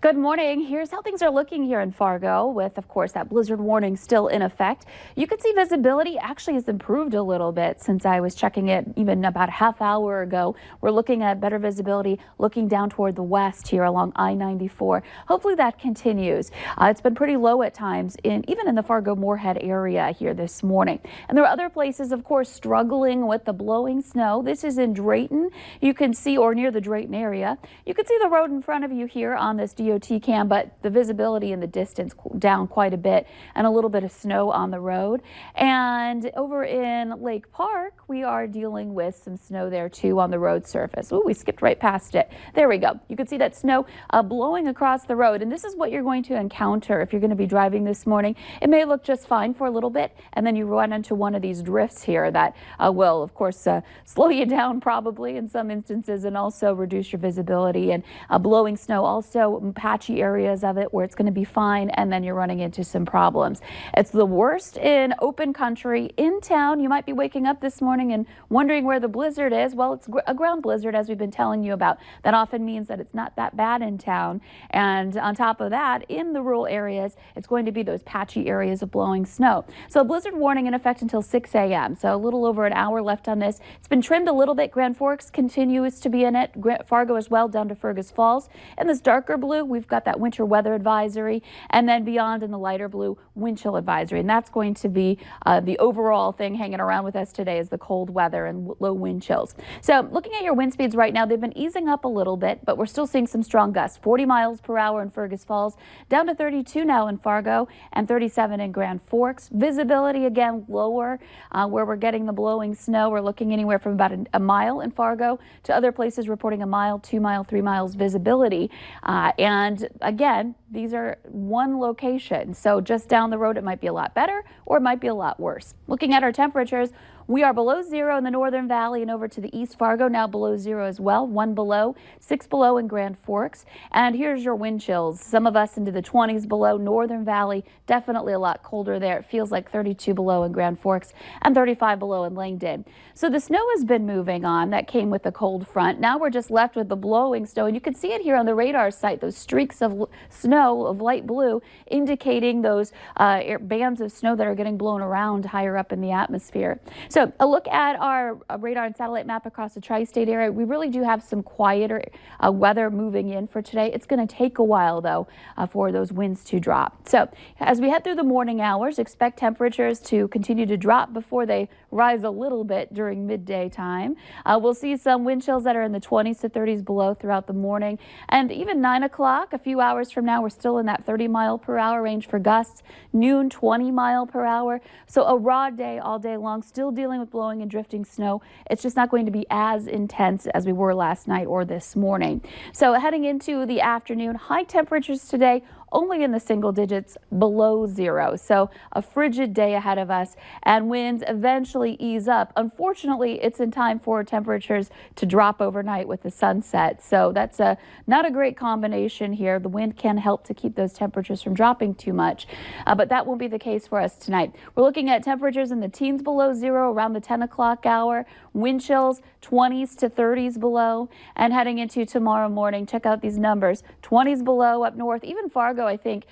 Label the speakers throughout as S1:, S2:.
S1: Good morning. Here's how things are looking here in Fargo with, of course, that blizzard warning still in effect. You can see visibility actually has improved a little bit since I was checking it even about a half hour ago. We're looking at better visibility looking down toward the west here along I-94. Hopefully that continues. It's been pretty low at times even in the Fargo-Moorhead area here this morning. And there are other places, of course, struggling with the blowing snow. This is in Drayton. You can see, or near the Drayton area. You can see the road in front of you here on this DOT cam, but the visibility in the distance down quite a bit and a little bit of snow on the road. And over in Lake Park, we are dealing with some snow there too on the road surface. Oh, we skipped right past it. There we go. You can see that snow blowing across the road. And this is what you're going to encounter if you're going to be driving this morning. It may look just fine for a little bit, and then you run into one of these drifts here that will, of course, slow you down probably in some instances and also reduce your visibility. And blowing snow also patchy areas of it where it's going to be fine, and then you're running into some problems. It's the worst in open country. In town, you might be waking up this morning and wondering where the blizzard is. Well, it's a ground blizzard, as we've been telling you about. That often means that it's not that bad in town. And on top of that, in the rural areas, it's going to be those patchy areas of blowing snow. So a blizzard warning in effect until 6 a.m. So a little over an hour left on this. It's been trimmed a little bit. Grand Forks continues to be in it. Fargo as well, down to Fergus Falls. In this darker blue, we've got that winter weather advisory, and then beyond in the lighter blue, wind chill advisory. And that's going to be the overall thing hanging around with us today is the cold weather and low wind chills. So looking at your wind speeds right now, they've been easing up a little bit, but we're still seeing some strong gusts. 40 miles per hour in Fergus Falls, down to 32 now in Fargo, and 37 in Grand Forks. Visibility again lower where we're getting the blowing snow. We're looking anywhere from about a mile in Fargo to other places reporting a mile, 2 mile, 3 miles visibility. And again, these are one location. So just down the road, it might be a lot better or it might be a lot worse. Looking at our temperatures, we are below zero in the Northern Valley and over to the East Fargo, now below zero as well. 1 below, 6 below in Grand Forks. And here's your wind chills. Some of us into the 20s below. Northern Valley, definitely a lot colder there. It feels like 32 below in Grand Forks and 35 below in Langdon. So the snow has been moving on. That came with the cold front. Now we're just left with the blowing snow. And you can see it here on the radar site, those streaks of snow of light blue indicating those bands of snow that are getting blown around higher up in the atmosphere. So a look at our radar and satellite map across the tri-state area. We really do have some quieter weather moving in for today. It's going to take a while, though, for those winds to drop. So as we head through the morning hours, expect temperatures to continue to drop before they rise a little bit during midday time. We'll see some wind chills that are in the 20s to 30s below throughout the morning. And even 9 o'clock, a few hours from now, we're still in that 30 mile per hour range for gusts. Noon, 20 mile per hour. So a raw day all day long, still dealing with blowing and drifting snow. It's just not going to be as intense as we were last night or this morning. So heading into the afternoon, high temperatures today only in the single digits below zero. So a frigid day ahead of us, and winds eventually ease up. Unfortunately, it's in time for temperatures to drop overnight with the sunset. So that's not a great combination here. The wind can help to keep those temperatures from dropping too much, but that won't be the case for us tonight. We're looking at temperatures in the teens below zero around the 10 o'clock hour. Wind chills 20s to 30s below, and heading into tomorrow morning, check out these numbers. 20s below up north, even Fargo, I think.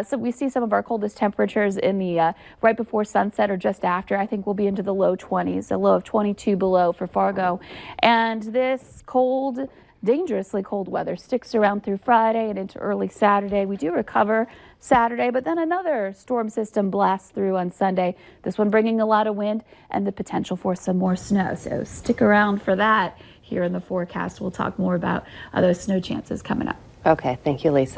S1: So we see some of our coldest temperatures in the right before sunset or just after. I think we'll be into the low 20s, a low of 22 below for Fargo. And this cold, dangerously cold weather sticks around through Friday and into early Saturday. We do recover Saturday, but then another storm system blasts through on Sunday. This one bringing a lot of wind and the potential for some more snow. So stick around for that here in the forecast. We'll talk more about those snow chances coming up.
S2: Okay, thank you, Lisa.